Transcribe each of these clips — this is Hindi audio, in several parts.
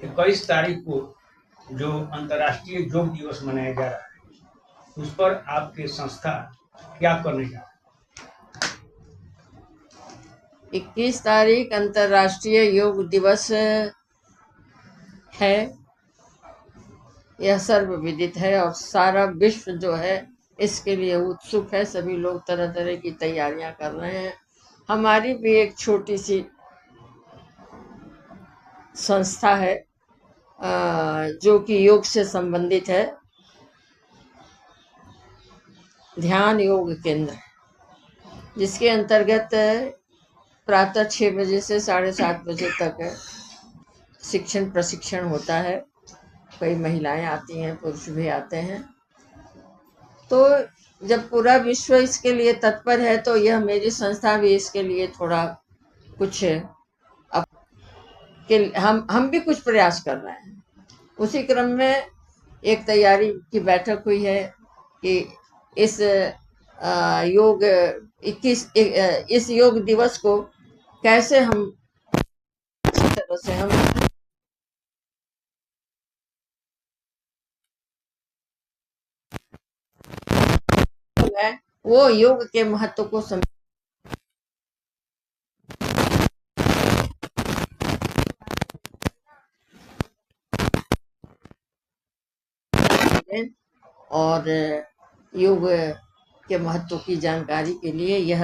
21 तारीख को जो अंतर्राष्ट्रीय योग दिवस मनाया जा रहा है, उस पर आपके संस्था क्या करने जा रहा है? 21 तारीख अंतर्राष्ट्रीय योग दिवस है। यह सर्वविदित है और सारा विश्व जो है इसके लिए उत्सुक है। सभी लोग तरह तरह की तैयारियां कर रहे हैं। हमारी भी एक छोटी सी संस्था है जो कि योग से संबंधित है, ध्यान योग केंद्र, जिसके अंतर्गत प्रातः 6 बजे से 7:30 बजे तक शिक्षण प्रशिक्षण होता है। कई महिलाएं आती हैं, पुरुष भी आते हैं। तो जब पूरा विश्व इसके लिए तत्पर है तो यह मेरी संस्था भी इसके लिए थोड़ा कुछ हम भी कुछ प्रयास कर रहे हैं। उसी क्रम में एक तैयारी की बैठक हुई है कि इस योग 21 इस योग दिवस को कैसे हम अच्छी तरह से हम है वो योग के महत्व को समझ और योग के महत्व की जानकारी के लिए यह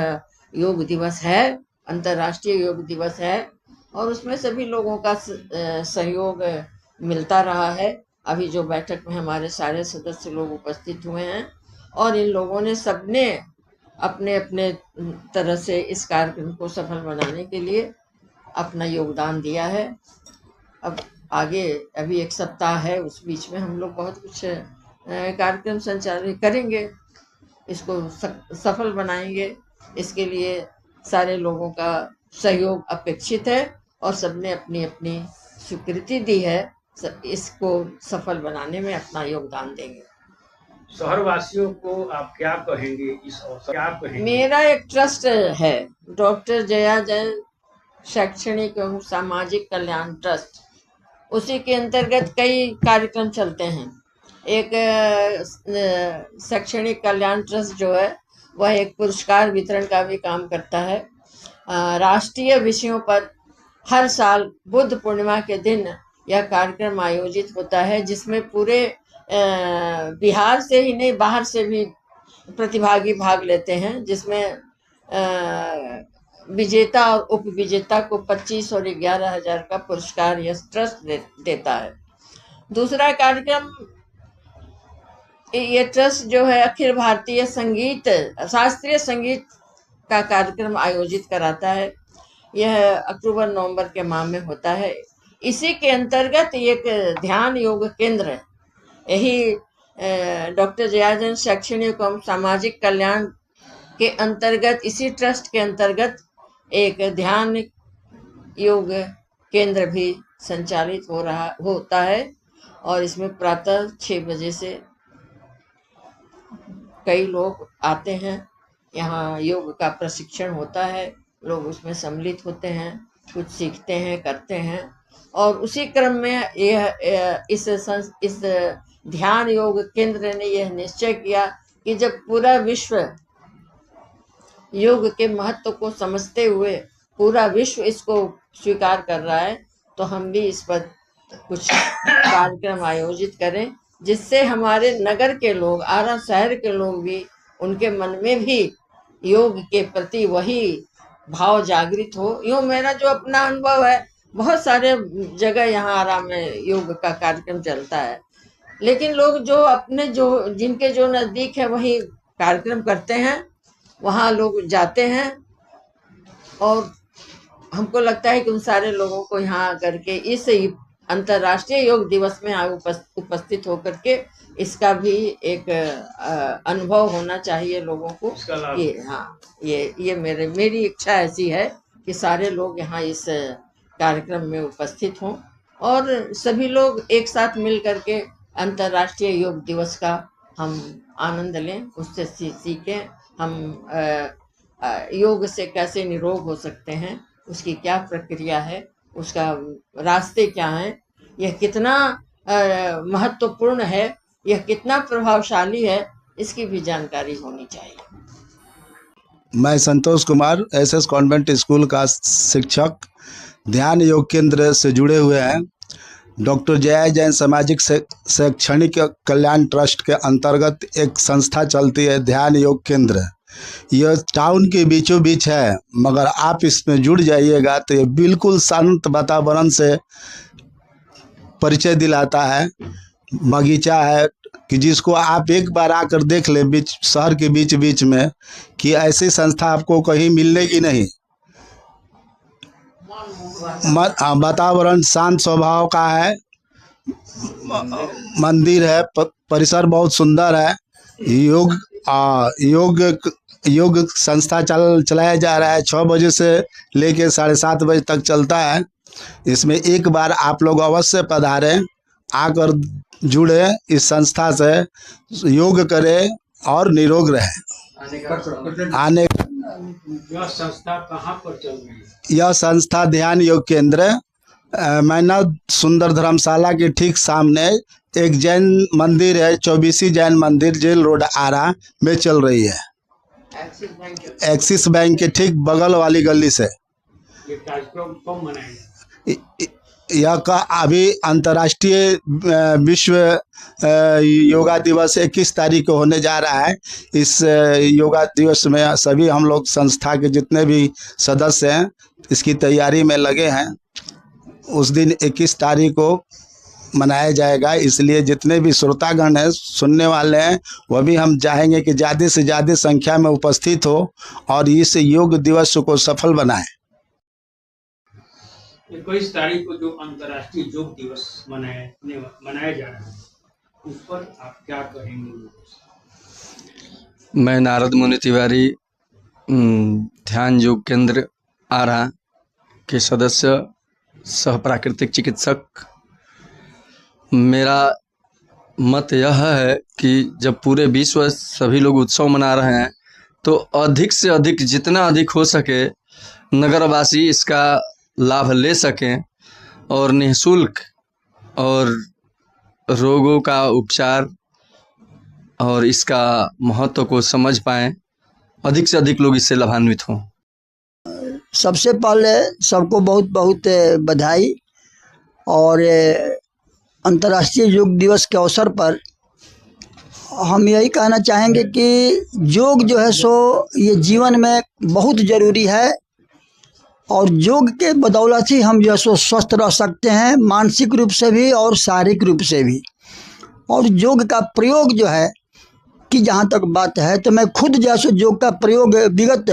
योग दिवस है, अंतर्राष्ट्रीय योग दिवस है। और उसमें सभी लोगों का सहयोग मिलता रहा है। अभी जो बैठक में हमारे सारे सदस्य लोग उपस्थित हुए हैं और इन लोगों ने सबने अपने अपने तरह से इस कार्यक्रम को सफल बनाने के लिए अपना योगदान दिया है। अब आगे अभी 1 सप्ताह है, उस बीच में हम लोग बहुत कुछ कार्यक्रम संचालित करेंगे, इसको सफल बनाएंगे। इसके लिए सारे लोगों का सहयोग अपेक्षित है और सबने अपनी अपनी स्वीकृति दी है। इसको सफल बनाने में अपना योगदान देंगे। शहरवासियों को आप क्या कहेंगे इस अवसर, क्या कहेंगे? मेरा एक ट्रस्ट है, डॉक्टर जया जैन शैक्षणिक एवं सामाजिक कल्याण ट्रस्ट। उसी के अंतर्गत कई कार्यक्रम चलते हैं। एक शैक्षणिक कल्याण ट्रस्ट जो है वह एक पुरस्कार वितरण का भी काम करता है। राष्ट्रीय विषयों पर हर साल बुद्ध पूर्णिमा के दिन यह कार्यक्रम आयोजित होता है, जिसमें पूरे बिहार से ही नहीं बाहर से भी प्रतिभागी भाग लेते हैं, जिसमें विजेता और उप विजेता को 25 और 11,000 का पुरस्कार यह ट्रस्ट देता है। दूसरा कार्यक्रम, ये ट्रस्ट जो है अखिल भारतीय संगीत शास्त्रीय संगीत का कार्यक्रम आयोजित कराता है। यह अक्टूबर नवंबर के माह में होता है। इसी के अंतर्गत एक ध्यान योग केंद्र है। यही डॉक्टर जयाजन शैक्षणिक एवं सामाजिक कल्याण के अंतर्गत, इसी ट्रस्ट के अंतर्गत एक ध्यान योग केंद्र भी संचालित होता है और इसमें प्रातः 6 बजे से कई लोग आते हैं। यहाँ योग का प्रशिक्षण होता है, लोग उसमें सम्मिलित होते हैं, कुछ सीखते हैं, करते हैं। और उसी क्रम में यह इस ध्यान योग केंद्र ने यह निश्चय किया कि जब पूरा विश्व योग के महत्व को समझते हुए पूरा विश्व इसको स्वीकार कर रहा है, तो हम भी इस पर कुछ कार्यक्रम आयोजित करें, जिससे हमारे नगर के लोग, आरा शहर के लोग भी, उनके मन में भी योग के प्रति वही भाव जागृत हो। यूँ मेरा जो अपना अनुभव है, बहुत सारे जगह यहाँ आरा में योग का कार्यक्रम चलता है, लेकिन लोग जो अपने जो जिनके जो नज़दीक है वही कार्यक्रम करते हैं, वहाँ लोग जाते हैं। और हमको लगता है कि उन सारे लोगों को यहाँ करके इस अंतर्राष्ट्रीय योग दिवस में उपस्थित होकर के इसका भी एक अनुभव होना चाहिए लोगों को। ये मेरी इच्छा ऐसी है कि सारे लोग यहाँ इस कार्यक्रम में उपस्थित हों और सभी लोग एक साथ मिल करके अंतर्राष्ट्रीय योग दिवस का हम आनंद लें, उससे सीखें हम योग से कैसे निरोग हो सकते हैं, उसकी क्या प्रक्रिया है, उसका रास्ते क्या हैं, यह कितना महत्वपूर्ण है, यह कितना प्रभावशाली है, इसकी भी जानकारी होनी चाहिए। मैं Santosh Kumar SS convent school का शिक्षक ध्यान योग केंद्र से जुड़े हुए हैं। डॉक्टर जया जैन सामाजिक शैक्षणिक कल्याण ट्रस्ट के अंतर्गत एक संस्था चलती है ध्यान योग केंद्र। यह टाउन के बीचों बीच है, मगर आप इसमें जुड़ जाइएगा तो ये बिल्कुल शांत वातावरण से परिचय दिलाता है। बगीचा है कि जिसको आप एक बार आकर देख ले, बीच शहर के बीच बीच में, कि ऐसी संस्था आपको कहीं मिलेगी नहीं। वातावरण शांत स्वभाव का है, मंदिर है, परिसर बहुत सुंदर है। योग संस्था चलाया जा रहा है। 6 बजे से लेके 7:30 बजे तक चलता है। इसमें एक बार आप लोग अवश्य पधारें, आकर जुड़े, इस संस्था से योग करें और निरोग रहें। आने यह संस्था कहाँ पर चल रही है? यह संस्था ध्यान योग केंद्र मैना सुंदर धर्मशाला के ठीक सामने एक जैन मंदिर है, 24 जैन मंदिर, जेल रोड आरा में चल रही है। एक्सिस बैंक के ठीक बगल वाली गली से। ये कार्यक्रम कब मनाएंगे? यह का अभी अंतर्राष्ट्रीय विश्व योगा दिवस 21 तारीख को होने जा रहा है। इस योगा दिवस में सभी हम लोग संस्था के जितने भी सदस्य हैं इसकी तैयारी में लगे हैं। उस दिन 21 तारीख को मनाया जाएगा, इसलिए जितने भी श्रोतागण हैं, सुनने वाले हैं, वह भी हम चाहेंगे कि ज़्यादा से ज़्यादा संख्या में उपस्थित हो और इस योग दिवस को सफल बनाएं। 21 तारीख को जो अंतर्राष्ट्रीय योग दिवस मनाया जा रहा है, उस पर आप क्या कहेंगे? मैं नारद मुनि तिवारी ध्यान योग केंद्र आरा के सदस्य सह प्राकृतिक चिकित्सक। मेरा मत यह है कि जब पूरे विश्व सभी लोग उत्सव मना रहे हैं तो अधिक से अधिक, जितना अधिक हो सके, नगरवासी इसका लाभ ले सकें और निःशुल्क और रोगों का उपचार और इसका महत्व को समझ पाएं, अधिक से अधिक लोग इससे लाभान्वित हों। सबसे पहले सबको बहुत बहुत बधाई। और अंतर्राष्ट्रीय योग दिवस के अवसर पर हम यही कहना चाहेंगे कि योग जो है सो ये जीवन में बहुत ज़रूरी है और योग के बदौलत ही हम जो है सो स्वस्थ रह सकते हैं, मानसिक रूप से भी और शारीरिक रूप से भी। और योग का प्रयोग जो है कि जहाँ तक बात है तो मैं खुद जो है सो योग का प्रयोग विगत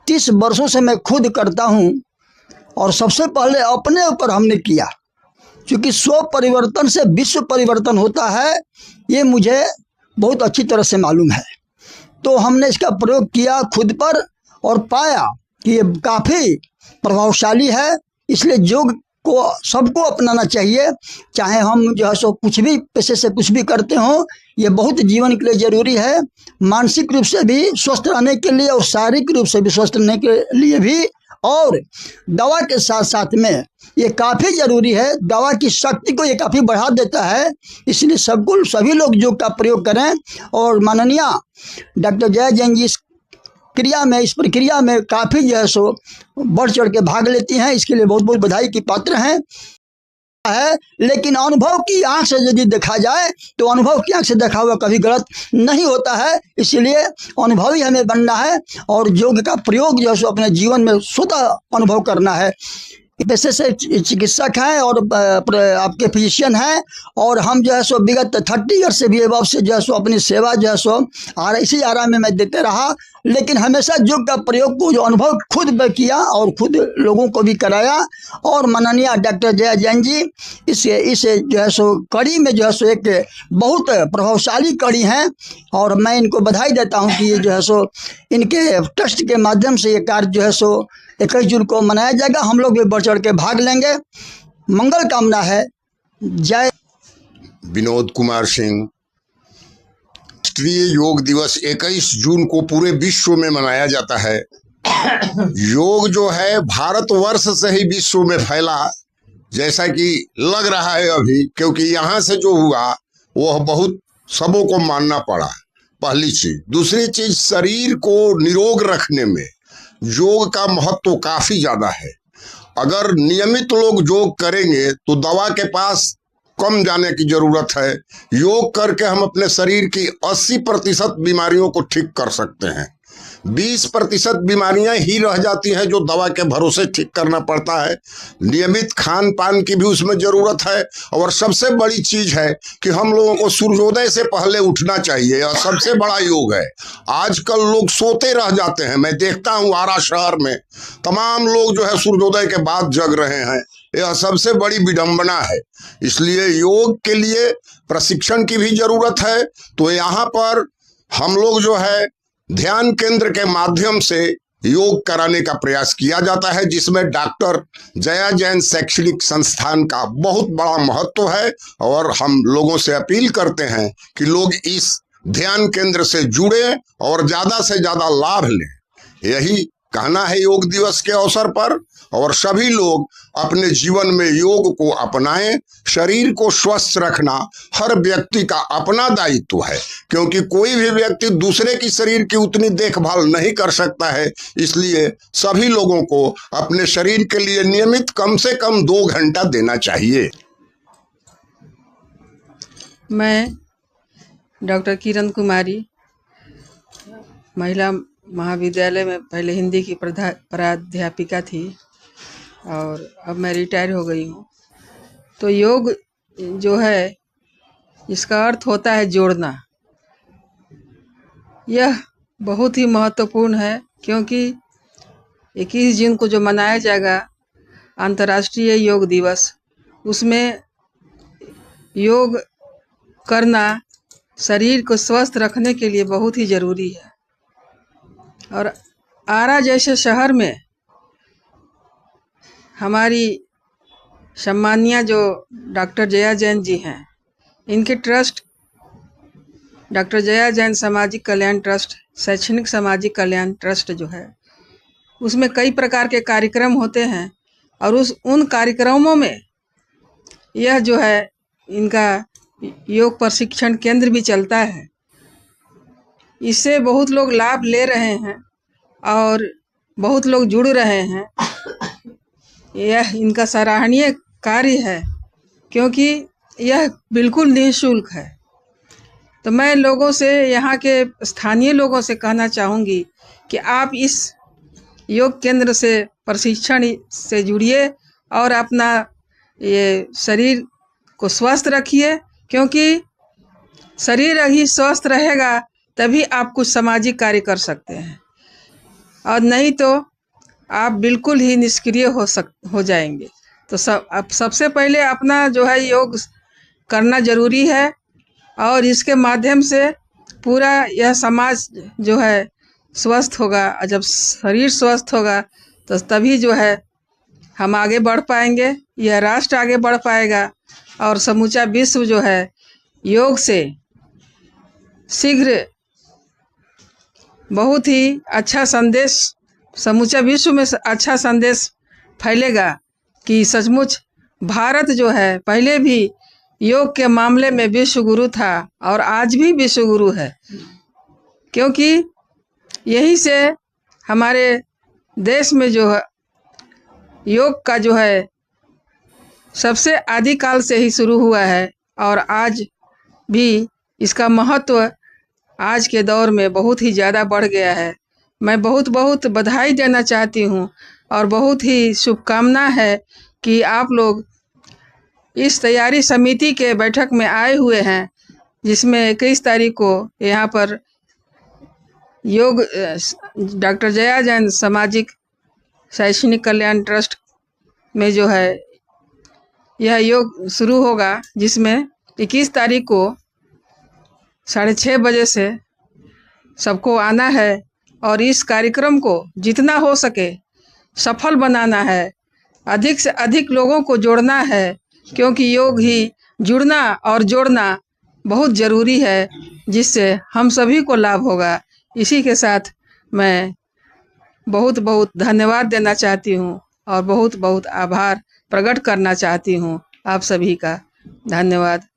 30 वर्षों से मैं खुद करता हूँ और सबसे पहले अपने ऊपर हमने किया, क्योंकि स्व परिवर्तन से विश्व परिवर्तन होता है, ये मुझे बहुत अच्छी तरह से मालूम है। तो हमने इसका प्रयोग किया खुद पर और पाया कि ये काफ़ी प्रभावशाली है। इसलिए योग को सबको अपनाना चाहिए, चाहे हम जो है सो कुछ भी पेशे से कुछ भी करते हों। ये बहुत जीवन के लिए ज़रूरी है, मानसिक रूप से भी स्वस्थ रहने के लिए और शारीरिक रूप से भी स्वस्थ रहने के लिए भी। और दवा के साथ साथ में ये काफ़ी ज़रूरी है, दवा की शक्ति को ये काफ़ी बढ़ा देता है। इसलिए सभी लोग योग का प्रयोग करें। और माननीय डॉक्टर जया जैन जी इस प्रक्रिया में काफ़ी जो है सो बढ़ चढ़ के भाग लेती हैं, इसके लिए बहुत बहुत बधाई की पात्र हैं। लेकिन अनुभव की आंख से यदि देखा जाए तो अनुभव की आंख से देखा हुआ कभी गलत नहीं होता है। इसलिए अनुभवी हमें बनना है और योग का प्रयोग जो है सो अपने जीवन में स्वतः अनुभव करना है। पेशे से चिकित्सक हैं और आपके फिजिशियन हैं और हम जो है सो विगत 30 ईयर से भी अबव से जो है सो अपनी सेवा जो है सो इसी आरा में मैं देते रहा। लेकिन हमेशा योग का प्रयोग को जो अनुभव खुद में किया और खुद लोगों को भी कराया। और माननीय डॉक्टर जया जैन जी इस जो है सो कड़ी में जो है सो एक बहुत प्रभावशाली कड़ी हैं और मैं इनको बधाई देता हूं कि ये जो है सो इनके ट्रस्ट के माध्यम से ये कार्य जो है सो 21 जून को मनाया जाएगा। हम लोग भी बढ़ चढ़ के भाग लेंगे। मंगल कामना है। जय। विनोद कुमार सिंह। राष्ट्रीय योग दिवस 21 जून को पूरे विश्व में मनाया जाता है। योग जो है भारतवर्ष से ही विश्व में फैला, जैसा कि लग रहा है अभी, क्योंकि यहाँ से जो हुआ वह बहुत सबों को मानना पड़ा, पहली चीज। दूसरी चीज, शरीर को निरोग रखने में योग का महत्व काफी ज्यादा है। अगर नियमित लोग योग करेंगे तो दवा के पास कम जाने की जरूरत है। योग करके हम अपने शरीर की 80% बीमारियों को ठीक कर सकते हैं। 20% बीमारियां ही रह जाती हैं जो दवा के भरोसे ठीक करना पड़ता है। नियमित खान पान की भी उसमें जरूरत है। और सबसे बड़ी चीज है कि हम लोगों को सूर्योदय से पहले उठना चाहिए, और सबसे बड़ा योग है। आजकल लोग सोते रह जाते हैं। मैं देखता हूँ आरा शहर में तमाम लोग जो है सूर्योदय के बाद जग रहे हैं। यह सबसे बड़ी विडंबना है। इसलिए योग के लिए प्रशिक्षण की भी जरूरत है। तो यहाँ पर हम लोग जो है ध्यान केंद्र के माध्यम से योग कराने का प्रयास किया जाता है, जिसमें डॉक्टर जया जैन शैक्षणिक संस्थान का बहुत बड़ा महत्व है। और हम लोगों से अपील करते हैं कि लोग इस ध्यान केंद्र से जुड़े और ज्यादा से ज्यादा लाभ लें। यही कहना है योग दिवस के अवसर पर। और सभी लोग अपने जीवन में योग को अपनाएं। शरीर को स्वस्थ रखना हर व्यक्ति का अपना दायित्व है, क्योंकि कोई भी व्यक्ति दूसरे की शरीर की उतनी देखभाल नहीं कर सकता है। इसलिए सभी लोगों को अपने शरीर के लिए नियमित कम से कम 2 घंटा देना चाहिए। मैं डॉक्टर किरण कुमारी, महिला महाविद्यालय में पहले हिंदी की प्राध्यापिका थी और अब मैं रिटायर हो गई हूँ। तो योग जो है, इसका अर्थ होता है जोड़ना। यह बहुत ही महत्वपूर्ण है, क्योंकि 21 जून को जो मनाया जाएगा अंतर्राष्ट्रीय योग दिवस, उसमें योग करना शरीर को स्वस्थ रखने के लिए बहुत ही ज़रूरी है। और आरा जैसे शहर में हमारी सम्मानिया जो डॉक्टर जया जैन जी हैं, इनके ट्रस्ट डॉक्टर जया जैन सामाजिक कल्याण ट्रस्ट, शैक्षणिक सामाजिक कल्याण ट्रस्ट जो है, उसमें कई प्रकार के कार्यक्रम होते हैं। और उन कार्यक्रमों में यह जो है इनका योग प्रशिक्षण केंद्र भी चलता है। इससे बहुत लोग लाभ ले रहे हैं और बहुत लोग जुड़ रहे हैं। यह इनका सराहनीय कार्य है, क्योंकि यह बिल्कुल निःशुल्क है। तो मैं लोगों से, यहाँ के स्थानीय लोगों से कहना चाहूँगी कि आप इस योग केंद्र से प्रशिक्षण से जुड़िए और अपना ये शरीर को स्वस्थ रखिए, क्योंकि शरीर ही स्वस्थ रहेगा तभी आप कुछ सामाजिक कार्य कर सकते हैं, और नहीं तो आप बिल्कुल ही निष्क्रिय हो जाएंगे। तो सबसे पहले अपना जो है योग करना ज़रूरी है, और इसके माध्यम से पूरा यह समाज जो है स्वस्थ होगा। और जब शरीर स्वस्थ होगा तो तभी जो है हम आगे बढ़ पाएंगे, यह राष्ट्र आगे बढ़ पाएगा, और समूचा विश्व जो है योग से शीघ्र बहुत ही अच्छा संदेश, समूचा विश्व में अच्छा संदेश फैलेगा कि सचमुच भारत जो है पहले भी योग के मामले में विश्व गुरु था और आज भी विश्व गुरु है। क्योंकि यहीं से हमारे देश में जो है योग का जो है सबसे आदिकाल से ही शुरू हुआ है, और आज भी इसका महत्व आज के दौर में बहुत ही ज़्यादा बढ़ गया है। मैं बहुत बहुत बधाई देना चाहती हूँ, और बहुत ही शुभकामना है कि आप लोग इस तैयारी समिति के बैठक में आए हुए हैं, जिसमें 21 तारीख को यहाँ पर योग डॉक्टर जया जैन सामाजिक शैक्षणिक कल्याण ट्रस्ट में जो है यह योग शुरू होगा, जिसमें 21 तारीख को 6:30 बजे से सबको आना है, और इस कार्यक्रम को जितना हो सके सफल बनाना है। अधिक से अधिक लोगों को जोड़ना है, क्योंकि योग ही जुड़ना और जोड़ना बहुत ज़रूरी है, जिससे हम सभी को लाभ होगा। इसी के साथ मैं बहुत बहुत धन्यवाद देना चाहती हूँ और बहुत बहुत आभार प्रकट करना चाहती हूँ आप सभी का। धन्यवाद।